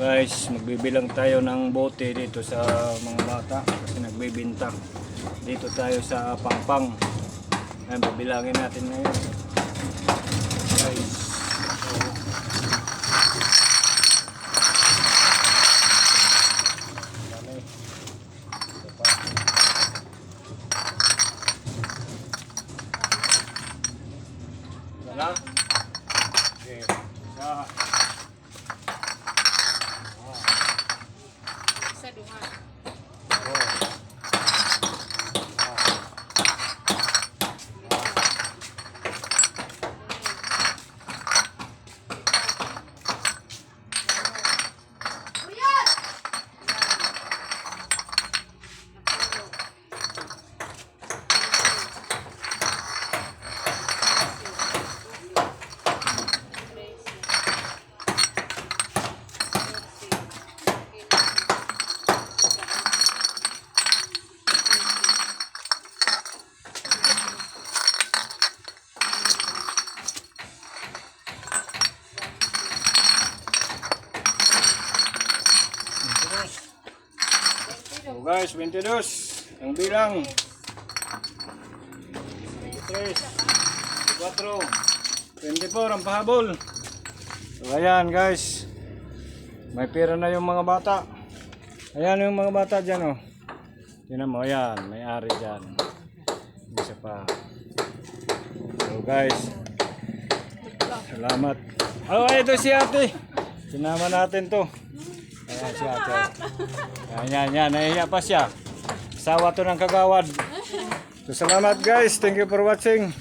Guys, magbibilang tayo ng bote dito sa mga bata kasi nagbibinta. Dito tayo sa Pangpang. Ayan, bibilangin natin ngayon. Guys. Wala? Okay. Sa duha. So guys, 22 ang bilang. 23, 24, 24 ang pahabol. So ayan guys, may pera na yung mga bata. Ayan yung mga bata dyan, oh. Tingnan mo, ayan, may ari dyan. Isa pa. So guys, salamat. Oh, ito si ate. Sinama natin to. Ayan si ate. Yan, nahiya pa siya. Asawa to ng kagawad. So salamat guys, thank you for watching.